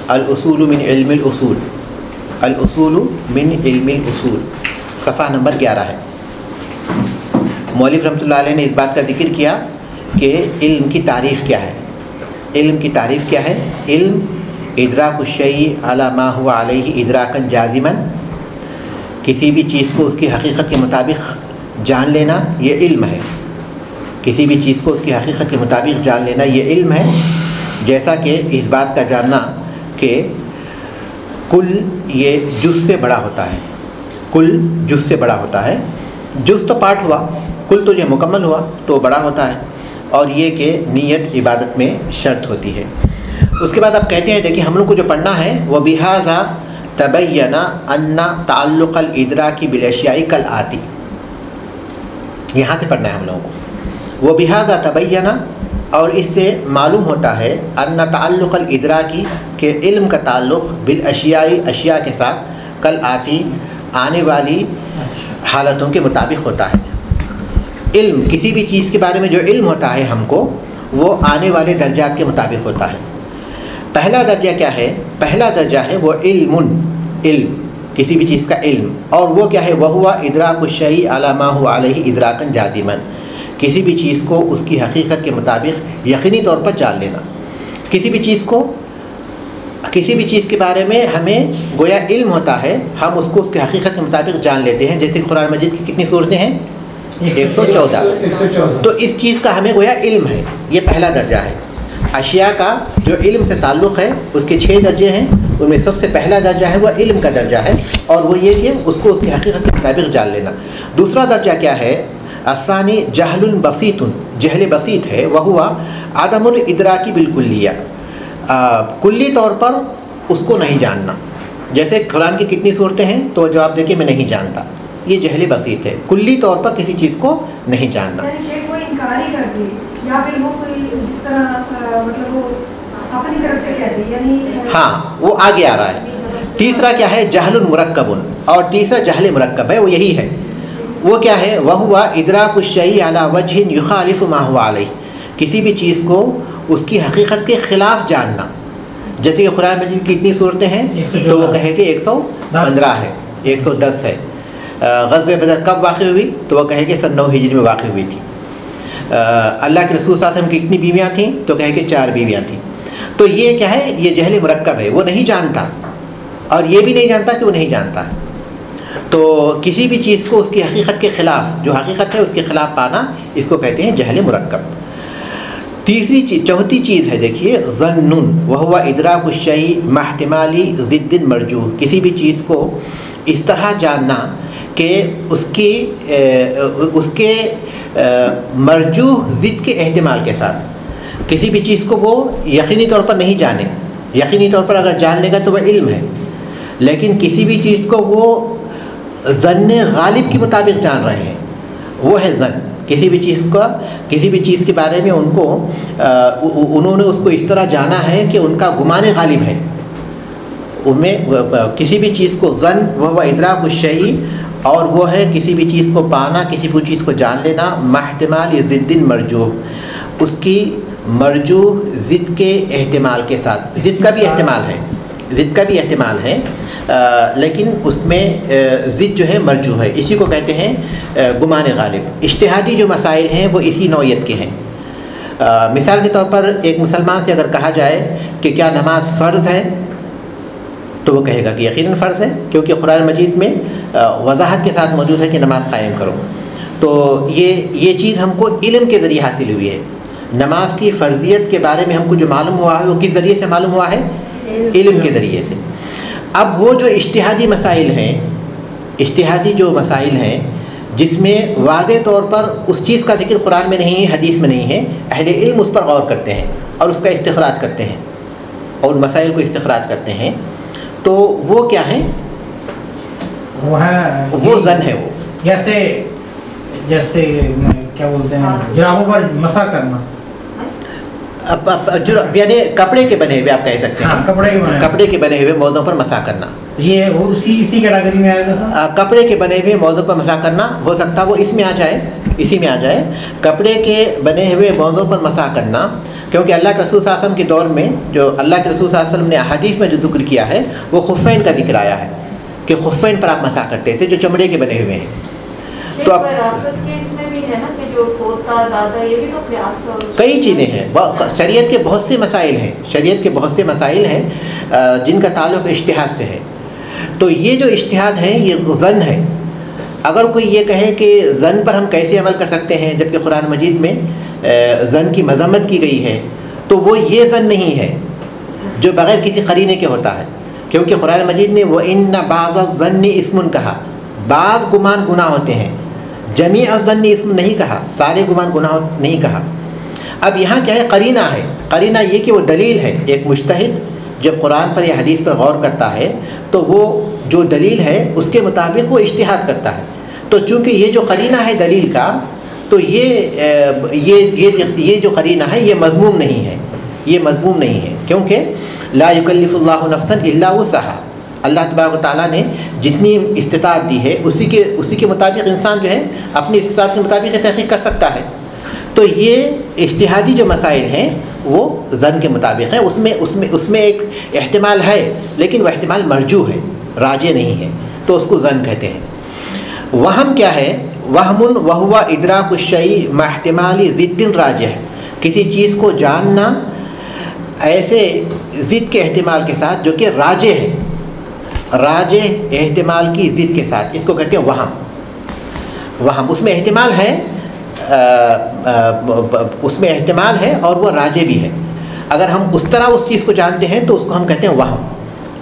الاصول من علم الاصول، الاصول من علم الاصول، صفحہ نمبر 11 ہے۔ مؤلف رحمۃ اللہ علیہ نے اس بات کا ذکر کیا کہ علم کی تعریف کیا ہے۔ علم کی تعریف کیا ہے؟ علم ادراک الشیء علی ما هو علیہ ادراکا جازما، کسی بھی چیز کو اس کی حقیقت کے مطابق جان لینا یہ علم ہے۔ کسی بھی چیز کو اس کی حقیقت کے مطابق جان لینا یہ علم ہے، جیسا کہ اس بات کا جاننا کہ کل یہ جز سے بڑا ہوتا ہے، کل جز سے بڑا ہوتا ہے۔ جز تو پارٹ ہوا، کل تو یہ مکمل ہوا تو بڑا ہوتا ہے، اور یہ کہ نیت عبادت میں شرط ہوتی ہے۔ اس کے بعد آپ کہتے ہیں دیکھیں ہم لوگ کو جو پڑھنا ہے وہ بِهَذَا تَبَيَّنَ أَنَّ تَعَلُّقَ الْإِدْرَاكِ بِالْأَشْيَاءِ كَالْآتِي، یہاں سے پڑھنا ہے ہم لوگوں کو۔ وہ بِهَذَا تَبَيَّنَ، اور اس سے معلوم ہوتا ہے أَنَّ تَعَلُّقَ الْإِدْرَاكِ کہ علم کا تعلق بالاشیاء اشیاء کے ساتھ کالآتی آنے والی حالتوں کے مطابق ہوتا ہے۔ علم کسی بھی چیز کے بارے میں جو علم ہوتا ہے ہم کو وہ آنے والے درجات کے مطابق ہوتا ہے۔ پہلا درجہ کیا ہے؟ پہلا درجہ ہے وہ علم، علم کسی بھی چیز کا علم، اور وہ کیا ہے؟ وہو ادراک الشیء علی ما هو علیہ ادراکا جازما، کسی بھی چیز کو اس کی حقیقت کے مطابق یقینی طور پر جان لینا۔ کسی بھی چیز کو، کسی بھی چیز کے بارے میں ہمیں گویا علم ہوتا ہے، ہم اس کو اس کی حقیقت کے مطابق جان لیتے ہیں۔ جیسے قرآن مجید کی کتنی صورتیں ہیں؟ 114۔ تو اس چیز کا ہمیں گویا علم ہے، یہ پہلا درجہ ہے۔ اشیاء کا جو علم سے تعلق ہے اس کے 6 درجے ہیں، ان میں سب سے پہلا درجہ ہے وہ علم کا درجہ ہے، اور وہ یہ کہ اس کو اس کی حقیقت کے مطابق جان لینا۔ دوسرا درجہ کیا ہے؟ الثانی جہل بسیط، جہل بسیط ہے، وہو عدم الادراک بالکلیہ، کلی طور پر اس کو نہیں جاننا۔ جیسے قرآن کی کتنی صورتیں ہیں تو جواب دے کہ میں نہیں جانتا، یہ جہل بسیط ہے، کلی طور پر کسی چیز کو نہیں جاننا۔ شیخ وہ انکار ہی کر دے یا پھر وہ کوئی جس طرح مطلب وہ اپنی طرف سے کہہ دے، یعنی ہاں وہ آگے آ رہا ہے۔ تیسرا کیا ہے؟ جہل مرکب، اور تیسرا جہل مرکب ہے، وہ یہی ہے۔ وہ کیا ہے؟ وہو ادراک الشیء علی وجہ یخالف ما هو علیہ، کسی بھی چیز کو اس کی حقیقت کے خلاف جاننا۔ جیسے کہ قرآن مجید کی کتنی صورتیں ہیں تو وہ کہے کہ 115 ہے، 110 ہے۔ غزوہ بدر کب واقع ہوئی تو وہ کہے کہ سن 9 ہجری میں واقع ہوئی تھی۔ اللہ کے رسول صلی اللہ علیہ وسلم کی کتنی بیویاں تھیں تو کہے کہ 4 بیویاں تھیں۔ تو یہ کیا ہے؟ یہ جہل مرکب ہے، وہ نہیں جانتا، اور یہ بھی نہیں جانتا کہ وہ نہیں جانتا ہے۔ تو کسی بھی چیز کو اس کی حقیقت کے خلاف، جو حقیقت ہے اس کے خلاف پانا، اس کو کہتے ہیں جہل مرکب۔ تیسری چیز، چوتھی چیز ہے دیکھیے ظن، وہو ادراک الشیء مع احتمال ضد مرجوح، کسی بھی چیز کو اس طرح جاننا کہ اس کے مرجوح ضد کے احتمال کے ساتھ۔ کسی بھی چیز کو وہ یقینی طور پر نہیں جانے، یقینی طور پر اگر جان لے گا تو وہ علم ہے، لیکن کسی بھی چیز کو وہ ظن غالب کے مطابق جان رہے ہیں، وہ ہے ظن۔ کسی بھی چیز کا، کسی بھی چیز کے بارے میں ان کو انہوں نے اس کو اس طرح جانا ہے کہ ان کا گمان غالب ہے، ان میں کسی بھی چیز کو ظن وہ ادراک الشیء، اور وہ ہے کسی بھی چیز کو پانا، کسی بھی چیز کو جان لینا مع احتمال ضد مرجوح، اس کی مرجوح ضد کے احتمال کے ساتھ۔ ضد کا بھی احتمال ہے، ضد کا بھی احتمال ہے، لیکن اس میں ضد جو ہے مرجوح ہے، اسی کو کہتے ہیں گمان غالب۔ اجتہادی جو مسائل ہیں وہ اسی نوعیت کے ہیں۔ مثال کے طور پر ایک مسلمان سے اگر کہا جائے کہ کیا نماز فرض ہے تو وہ کہے گا کہ یقیناً فرض ہے، کیونکہ قرآن مجید میں وضاحت کے ساتھ موجود ہے کہ نماز قائم کرو۔ تو یہ چیز ہم کو علم کے ذریعے حاصل ہوئی ہے۔ نماز کی فرضیت کے بارے میں ہم کو جو معلوم ہوا ہے وہ کس ذریعے سے معلوم ہوا ہے؟ علم کے ذریعے سے۔ اب وہ جو اجتہادی مسائل ہیں، اجتہادی جو مسائل ہیں جس میں واضح طور پر اس چیز کا ذکر قرآن میں نہیں ہے، حدیث میں نہیں ہے، اہل علم اس پر غور کرتے ہیں اور اس کا استخراج کرتے ہیں اور ان مسائل کو استخراج کرتے ہیں، تو وہ کیا ہیں؟ وہ ظن ہے۔ وہ جیسے کیا بولتے ہیں جرابوں پر مسح کرنا، یعنی کپڑے کے بنے ہوئے آپ کہہ سکتے ہیں، کپڑے کے بنے ہوئے موضوع پر مسح کرنا، یہ وہ اسی کیٹیگری میں آئے گا۔ کپڑے کے بنے ہوئے موضوع پر مسح کرنا ہو سکتا ہے وہ اس میں آ جائے، اسی میں آ جائے. کپڑے کے بنے ہوئے موزوں پر مسح کرنا، کیونکہ اللہ کے رسول صلی اللہ علیہ وسلم کے دور میں جو اللہ کے رسول صلی اللہ علیہ وسلم نے احادیث میں جو ذکر کیا ہے وہ خفین کا ذکر آیا ہے کہ خفین پر آپ مسح کرتے تھے جو چمڑے کے بنے ہوئے ہیں. تو اب وراثت کے اس میں بھی ہے نا کہ جو پوتا دادا یہ بھی تو قیاس اور کئی چیزیں ہیں. شریعت کے بہت سے مسائل ہیں، شریعت کے بہت سے مسائل ہیں جن کا تعلق اجتہاد سے ہے. تو یہ جو اجتہاد ہے یہ ظن ہے. اگر کوئی یہ کہے کہ ظن پر ہم کیسے عمل کر سکتے ہیں جبکہ قرآن مجید میں ظن کی مذمت کی گئی ہے، تو وہ یہ ظن نہیں ہے جو بغیر کسی قرینے کے ہوتا ہے. کیونکہ قرآن مجید نے وَإِنَّ بَعْضَ الظَّنِّ اسْمٌ کہا، بعض گمان گناہ ہوتے ہیں. جمیع الظن اسم نہیں کہا، سارے گمان گناہ نہیں کہا. اب یہاں کیا ہے؟ قرینہ ہے. قرینہ یہ کہ وہ دلیل ہے. ایک مجتہد جب قرآن پر یا حدیث پر غور کرتا ہے تو وہ جو دلیل ہے اس کے مطابق وہ اجتہاد کرتا ہے. تو چونکہ یہ جو قرینہ ہے دلیل کا، تو یہ جو قرینہ ہے یہ مذموم نہیں ہے، یہ مذموم نہیں ہے. کیونکہ لا یکلف اللہ نفسا الا وسعها، اللہ تبارک و تعالیٰ نے جتنی استطاعت دی ہے اسی کے مطابق انسان جو ہے اپنی استطاعت کے مطابق یہ تحقیق کر سکتا ہے. تو یہ اجتہادی جو مسائل ہیں وہ ظن کے مطابق ہیں. اس میں ایک احتمال ہے لیکن وہ احتمال مرجوح ہے، راجح نہیں ہے، تو اس کو ظن کہتے ہیں. وہم کیا ہے؟ وہم وہو ادراک الشیء مع احتمال ضد راجح، کسی چیز کو جاننا ایسے ضد کے احتمال کے ساتھ جو کہ راجح ہے، راجح احتمال کی ضد کے ساتھ، اس کو کہتے ہیں وہم. وہم اس میں احتمال ہے، اس میں احتمال ہے اور وہ راجح بھی ہے. اگر ہم اس طرح اس چیز کو جانتے ہیں تو اس کو ہم کہتے ہیں وہم.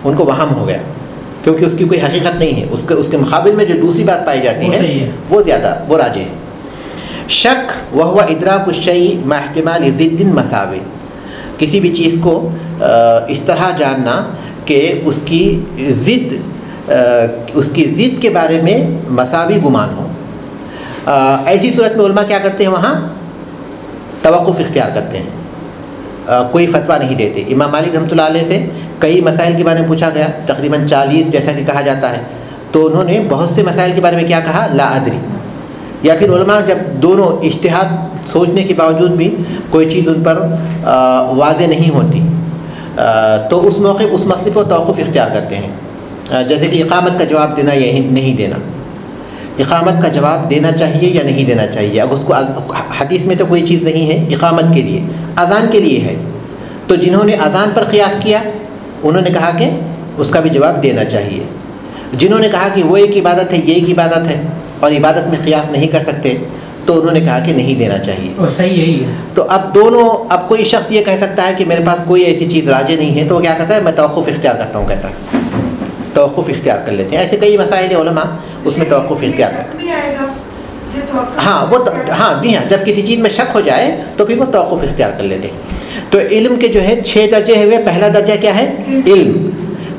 ان کو وہم ہو گیا کیونکہ اس کی کوئی حقیقت نہیں ہے. اس کے مقابل میں جو دوسری بات پائی جاتی ہے وہ زیادہ وہ راجح ہے. شک وہو ادراک الشیء مع احتمال ضد مساوی، کسی بھی چیز کو اس طرح جاننا کہ اس کی ضد کے بارے میں مساوی گمان ہو. ایسی صورت میں علماء کیا کرتے ہیں؟ وہاں توقف اختیار کرتے ہیں، کوئی فتویٰ نہیں دیتے. امام مالک رحمۃ اللہ علیہ سے کئی مسائل کے بارے میں پوچھا گیا، تقریباً 40 جیسا کہ کہا جاتا ہے. تو انہوں نے بہت سے مسائل کے بارے میں کیا کہا؟ لا ادری. یا پھر علماء جب دونوں اجتہاد سوچنے کے باوجود بھی کوئی چیز ان پر واضح نہیں ہوتی تو اس موقع اس مسئلے پر توقف اختیار کرتے ہیں. جیسے کہ اقامت کا جواب دینا یا نہیں دینا. اقامت کا جواب دینا چاہیے یا نہیں دینا چاہیے. اگر اس کو حدیث میں تو کوئی چیز نہیں ہے اقامت کے لیے، اذان کے لیے ہے، تو جنہوں نے اذان پر قیاس کیا انہوں نے کہا کہ اس کا بھی جواب دینا چاہیے. جنہوں نے کہا کہ وہ ایک عبادت ہے، یہ ایک عبادت ہے اور عبادت میں قیاس نہیں کر سکتے، تو انہوں نے کہا کہ نہیں دینا چاہیے. اور صحیح یہی ہے. تو اب کوئی شخص یہ کہہ سکتا ہے کہ میرے پاس کوئی ایسی چیز راجح نہیں ہے، تو وہ کیا کرتا ہے؟ میں توقف اختیار کرتا ہوں، کہتا ہے توقف اختیار کر لیتے ہیں. ایسے کئی مسائل علماء اس میں توقف اختیار کرتے ہیں. ہاں جب کسی چیز میں شک ہو جائے تو پھر وہ توقف اختیار کر لیتے ہیں. تو علم کے جو ہے 6 درجے ہوئے. پہلا درجہ کیا ہے؟ علم.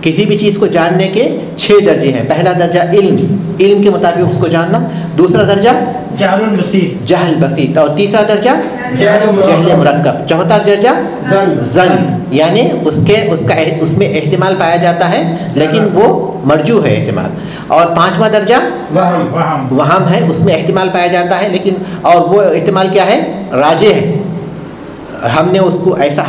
کسی بھی چیز کو جاننے کے 6 درجے ہیں. پہلا درجہ علم کے مطابق اس کو جاننا. دوسرا درجہ جہل بسیط. اور تیسرا درجہ جہل مرکب. چوتھا درجہ ظن، یعنی اس میں احتمال پایا جاتا ہے لیکن وہ مرجوح ہے احتمال. اور پانچواں درجہ وہم ہے، اس میں احتمال پایا جاتا ہے لیکن اور وہ احتمال کیا ہے؟ راجح ہے. ہم نے اس کو ایسا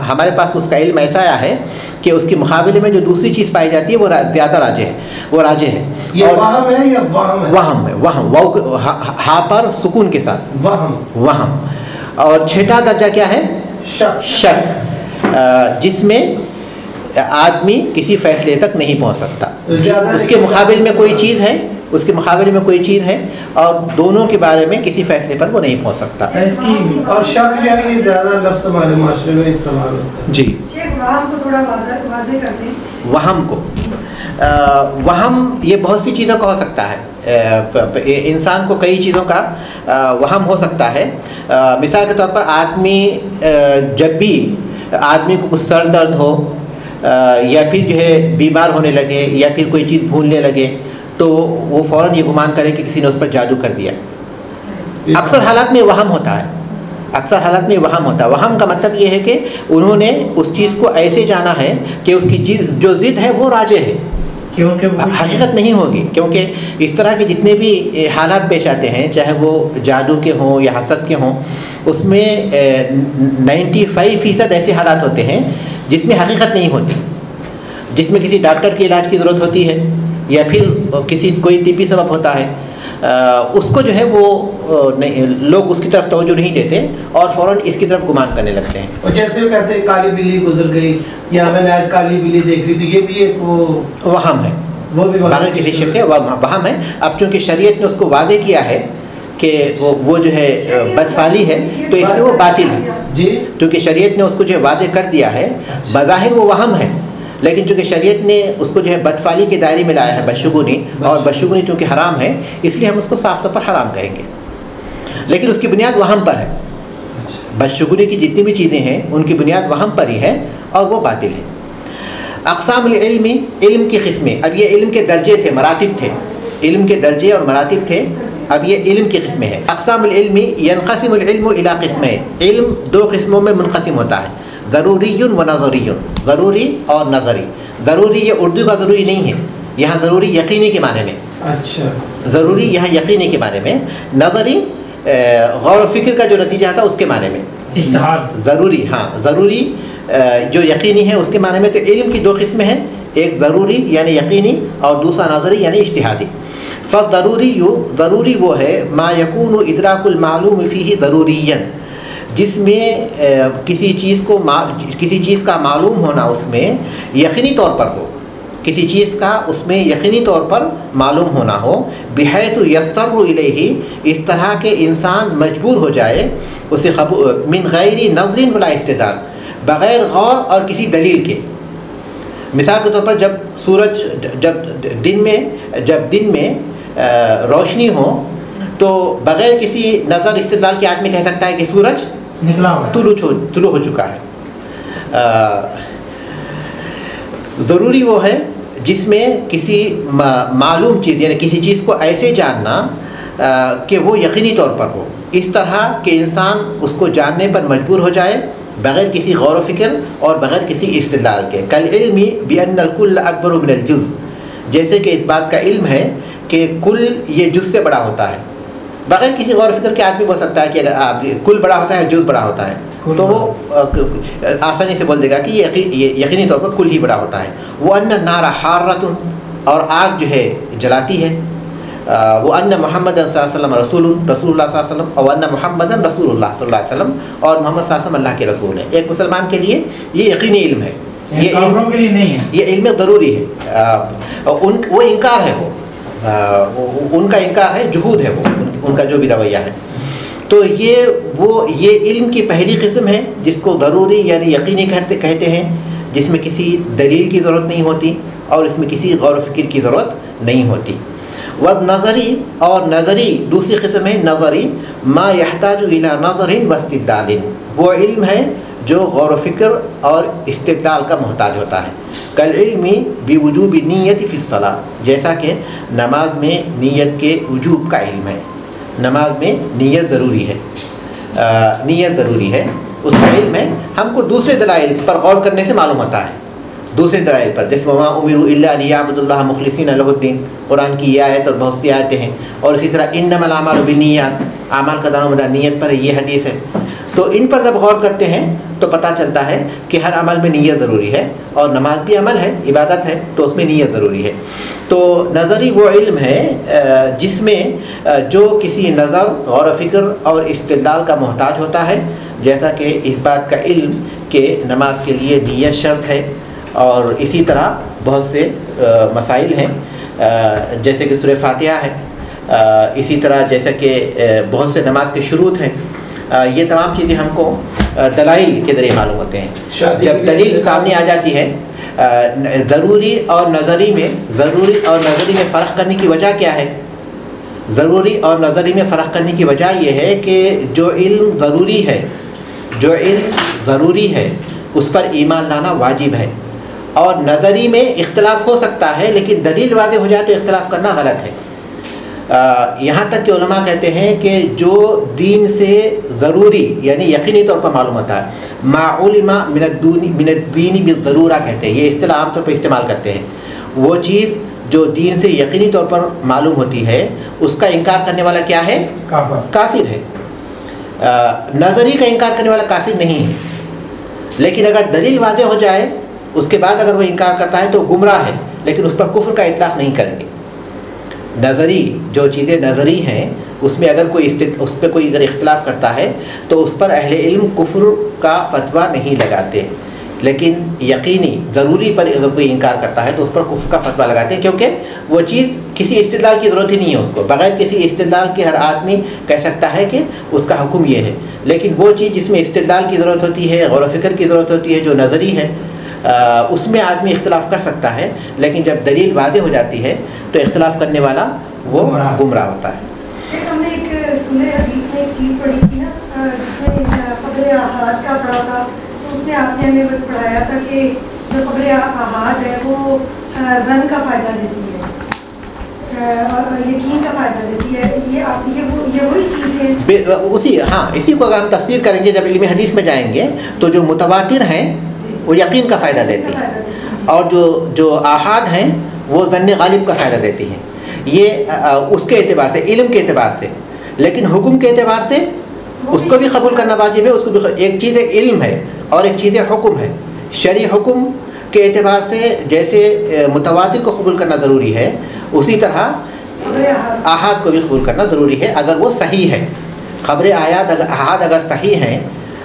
ہمارے پاس اس کا علم ایسا آیا ہے کہ اس کے مقابلے میں جو دوسری چیز پائی جاتی ہے وہ زیادہ راجح ہے، وہ راجح ہے. یہ وہم ہے یا وہم ہے؟ وہم ہے، وہم ہا پر سکون کے ساتھ وہم. اور چھٹا درجہ کیا ہے؟ شک، جس میں آدمی کسی فیصلے تک نہیں پہنچ سکتا. اس کے مقابل میں کوئی چیز ہے اور دونوں کے بارے میں کسی فیصلے پر وہ نہیں پہنچ سکتا. اور شک جو ہے یہ زیادہ لفظ ہمارے معاشرے میں استعمال ہوتا ہے. جی، وہم کو تھوڑا واضح کر دیں. وہم یہ بہت سی چیزوں کا ہو سکتا ہے. انسان کو کئی چیزوں کا وہم ہو سکتا ہے. مثال کے طور پر جب بھی آدمی کو کچھ سر درد ہو یا پھر جو ہے بیمار ہونے لگے یا پھر کوئی چیز بھولنے لگے تو وہ فوراً یہ گمان کرے کہ کسی نے اس پر جادو کر دیا. اکثر حالات میں وہم ہوتا ہے. وہم کا مطلب یہ ہے کہ انہوں نے اس چیز کو ایسے جانا ہے کہ اس کی جو ضد ہے وہ راجح ہے. کہ ان کے حقیقت نہیں ہوگی، کیونکہ اس طرح کے جتنے بھی حالات پیش آتے ہیں، چاہے وہ جادو کے ہوں یا حسد کے ہوں، اس میں 95% ایسے حالات ہوتے ہیں جس میں حقیقت نہیں ہوتی، جس میں کسی ڈاکٹر کے علاج کی ضرورت ہوتی ہے یا پھر کوئی طبی سبب ہوتا ہے، اس کو جو ہے وہ لوگ اس کی طرف توجہ نہیں دیتے اور فوراً اس کی طرف گمان کرنے لگتے ہیں. اور جیسے وہ کہتے ہیں کالی بلی گزر گئی یا میں نے آج کالی بلی دیکھ لی، تو یہ بھی ایک وہم ہے، وہ بھی بغیر کسی شک کے وہم ہے. اب چونکہ شریعت نے اس کو واضح کیا ہے کہ وہ جو ہے بدفعلی ہے، تو اس لیے وہ باطل ہے. جی، کیونکہ شریعت نے اس کو جو ہے واضح کر دیا ہے، بظاہر وہ وہم ہے، لیکن چونکہ شریعت نے اس کو جو ہے بدفعلی کے دائرے میں لایا ہے، بدشگونی، اور بدشگونی چونکہ حرام ہے اس لیے ہم اس کو صاف طور پر حرام کہیں گے، لیکن اس کی بنیاد وہم پر ہے. بدشگونی کی جتنی بھی چیزیں ہیں ان کی بنیاد وہم پر ہی ہے اور وہ باطل ہے. اقسام العلم، علم کی قسمیں. اب یہ علم کے درجے تھے، مراتب تھے، علم کے درجے اور مراتب تھے، اب یہ علم کی قسمیں ہیں. اقسام العلم ينقسم العلم الى قسمين. علم دو قسموں میں منقسم ہوتا ہے، ضروری و نظری. ضروری اور نظری. ضروری یہ اردو کا ضروری نہیں ہے، یہاں ضروری یقینی کے معنی میں. اچھا، ضروری یہاں یقینی کے معنی میں. نظری غور و فکر کا جو نتیجہ تھا اس کے معنی میں. اجتہاد. ضروری، ہاں ضروری جو یقینی ہے اس کے معنی میں. تو علم کی دو قسمیں ہیں، ایک ضروری یعنی یقینی اور دوسرا نظری یعنی اجتہادی. فضروری، ضروری وہ ہے ما یکون ادراک المعلوم فیہ ضروریاً، جس میں کسی چیز کا معلوم ہونا اس میں یقینی طور پر ہو، کسی چیز کا اس میں یقینی طور پر معلوم ہونا ہو، بحیث یضطر الیہ، اس طرح کے انسان مجبور ہو جائے اسے من غیر نظر ولا استدلال، بغیر غور اور کسی دلیل کے. مثال کے طور پر جب سورج جب دن میں روشنی ہو تو بغیر کسی نظر استدلال کے آدمی کہہ سکتا ہے کہ سورج نکلا ہوا ہے، طلوع ہو چکا ہے. ضروری وہ ہے جس میں کسی معلوم چیز یعنی کسی چیز کو ایسے جاننا کہ وہ یقینی طور پر ہو، اس طرح کہ انسان اس کو جاننے پر مجبور ہو جائے بغیر کسی غور و فکر اور بغیر کسی استدلال کے. کالعلم بأن الکل اکبر من الجز، جیسے کہ اس بات کا علم ہے کہ کل یہ جز سے بڑا ہوتا ہے. بغیر کسی غور و فکر کے آدمی بول سکتا ہے کہ اگر کل بڑا ہوتا ہے جز بڑا ہوتا ہے، تو وہ آسانی سے بول دے گا کہ یہ یقینی طور پر کل ہی بڑا ہوتا ہے. وَأَنَّ النَّارَ حَارَّةٌ، اور آگ جو ہے جلاتی ہے. وَأَنَّ مُحَمَّدًا صلی اللہ علیہ وسلم رسول اللہ صلی اللہ علیہ وسلم، وَأَنَّ مُحَمَّدًا رسول اللہ صلی اللہ علیہ وسلم، اور محمد صلی اللہ علیہ وسلم اللہ کے رسول ہیں. ایک مسلمان کے لیے یہ یقینی علم ہے، یہ کافروں کے لیے نہیں ہے، یہ علم ضروری ہے. وہ انکار ہے، وہ ان کا انکار ہے، جہود ہے، وہ ان کا جو بھی رویہ ہے. تو یہ علم کی پہلی قسم ہے جس کو ضروری یعنی یقینی کہتے ہیں، جس میں کسی دلیل کی ضرورت نہیں ہوتی اور اس میں کسی غور و فکر کی ضرورت نہیں ہوتی. والنظری، اور نظری دوسری قسم ہے نظری، ما یحتاج الی نظر واستدلال، وہ علم ہے جو غور و فکر اور استدلال کا محتاج ہوتا ہے. کالعلم بوجوب نیت فی الصلاۃ، جیسا کہ نماز میں نیت کے وجوب کا علم ہے. نماز میں نیت ضروری ہے، نیت ضروری ہے، اس کا علم ہے. ہم کو دوسرے دلائل پر غور کرنے سے معلوم ہوتا ہے، دوسرے دلائل پر، جیسے وما امروا الا لیعبدوا اللہ مخلصین لہ الدین، قرآن کی یہ آیت اور بہت سی آیتیں ہیں. اور اسی طرح انما الاعمال بالنیات، اعمال کا دار و مدار نیت پر ہے، یہ حدیث ہے. تو ان پر جب غور کرتے ہیں تو پتہ چلتا ہے کہ ہر عمل میں نیت ضروری ہے، اور نماز بھی عمل ہے، عبادت ہے، تو اس میں نیت ضروری ہے. تو نظری وہ علم ہے جس میں جو کسی نظر، غور و فکر اور استدلال کا محتاج ہوتا ہے، جیسا کہ اس بات کا علم کہ نماز کے لیے نیت شرط ہے، اور اسی طرح بہت سے مسائل ہیں جیسے کہ سورہ فاتحہ ہے، اسی طرح جیسا کہ بہت سے نماز کے شروط ہیں. یہ تمام چیزیں ہم کو دلائل کے ذریعے معلوم ہوتے ہیں. جب دلیل سامنے آ جاتی ہے، ضروری اور نظری میں فرق کرنے کی وجہ کیا ہے؟ ضروری اور نظری میں فرق کرنے کی وجہ یہ ہے کہ جو علم ضروری ہے اس پر ایمان لانا واجب ہے، اور نظری میں اختلاف ہو سکتا ہے لیکن دلیل واضح ہو جائے تو اختلاف کرنا غلط ہے. یہاں تک کہ علماء کہتے ہیں کہ جو دین سے ضروری یعنی یقینی طور پر معلوم ہوتا ہے، ما علم من الدین بالضرورہ کہتے ہیں، یہ اصطلاح عام طور پر استعمال کرتے ہیں. وہ چیز جو دین سے یقینی طور پر معلوم ہوتی ہے اس کا انکار کرنے والا کیا ہے؟ کافر ہے. نظری کا انکار کرنے والا کافر نہیں ہے، لیکن اگر دلیل واضح ہو جائے اس کے بعد اگر وہ انکار کرتا ہے تو گمراہ ہے، لیکن اس پر کفر کا اطلاق نہیں کریں گے. نظری جو چیزیں نظری ہیں اس میں اگر اس پہ کوئی اگر اختلاف کرتا ہے تو اس پر اہل علم کفر کا فتویٰ نہیں لگاتے، لیکن یقینی ضروری پر اگر کوئی انکار کرتا ہے تو اس پر کفر کا فتویٰ لگاتے ہیں، کیونکہ وہ چیز کسی استدلال کی ضرورت ہی نہیں ہے. اس کو بغیر کسی استدلال کے ہر آدمی کہہ سکتا ہے کہ اس کا حکم یہ ہے. لیکن وہ چیز جس میں استدلال کی ضرورت ہوتی ہے، غور و فکر کی ضرورت ہوتی ہے، جو نظری ہے، اس میں آدمی اختلاف کر سکتا ہے، لیکن جب دلیل واضح ہو جاتی ہے تو اختلاف کرنے والا وہ گمراہ ہوتا ہے. ہم نے ایک سنے حدیث میں ایک چیز پڑھی تھی نا، جس میں خبر احاد کا پڑھا تھا، تو اس میں آپ نے ہمیں پڑھایا تھا کہ جو خبر احاد ہے وہ ظن کا فائدہ دیتی ہے اور یقین کا فائدہ دیتی ہے. یہ وہی چیز ہے اسی کو اگر ہم تفسیر کریں گے جب علم حدیث میں جائیں گے تو جو متواتر ہیں وہ یقین کا فائدہ دیتی ہیں، اور جو آحاد ہیں وہ ظن غالب کا فائدہ دیتی ہیں. یہ اس کے اعتبار سے، علم کے اعتبار سے. لیکن حکم کے اعتبار سے اس کو بھی قبول کرنا واجب ہے. اس کو بھی ایک چیز علم ہے اور ایک چیز حکم ہے. شرعی حکم کے اعتبار سے جیسے متواتر کو قبول کرنا ضروری ہے، اسی طرح آحاد کو بھی قبول کرنا ضروری ہے اگر وہ صحیح ہے. خبر احاد اگر صحیح ہیں،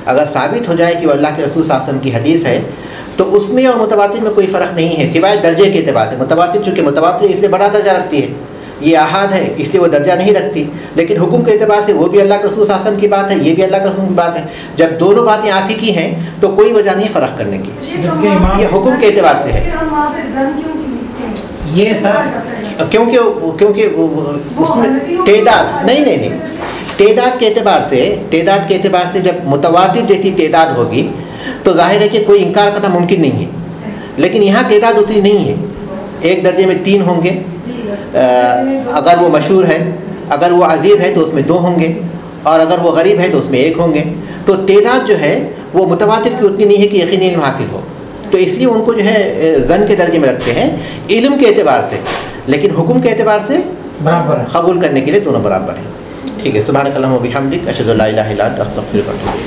اگر ثابت ہو جائے کہ وہ اللہ کے رسول صلی اللہ علیہ وسلم کی حدیث ہے، تو اس میں اور متواتر میں کوئی فرق نہیں ہے سوائے درجے کے اعتبار سے. متواتر چونکہ متواتر اس لیے بڑا درجہ رکھتی ہے، یہ احاد ہے اس لیے وہ درجہ نہیں رکھتی. لیکن حکم کے اعتبار سے وہ بھی اللہ کے رسول صلی اللہ علیہ وسلم کی بات ہے، یہ بھی اللہ کے رسول کی بات ہے. جب دونوں باتیں آپ ہی کی ہیں تو کوئی وجہ نہیں فرق کرنے کی. یہ حکم کے اعتبار سے ہے. یہ سر کیونکہ اس میں تعداد نہیں تعداد کے اعتبار سے جب متواتر جیسی تعداد ہوگی تو ظاہر ہے کہ کوئی انکار کرنا ممکن نہیں ہے. لیکن یہاں تعداد اتنی نہیں ہے. ایک درجے میں 3 ہوں گے اگر وہ مشہور ہے، اگر وہ عزیز ہے تو اس میں 2 ہوں گے، اور اگر وہ غریب ہے تو اس میں 1 ہوں گے. تو تعداد جو ہے وہ متواتر کی اتنی نہیں ہے کہ یقینی علم حاصل ہو. تو اس لیے ان کو جو ہے ظن کے درجے میں رکھتے ہیں علم کے اعتبار سے، لیکن حکم کے اعتبار سے برابر قبول کرنے کے لیے دونوں برابر ہیں. ٹھیک ہے. سبحانک اللہم و بحمدک، اشہد ان لا الہ الا انت، استغفرک و اتوب الیک.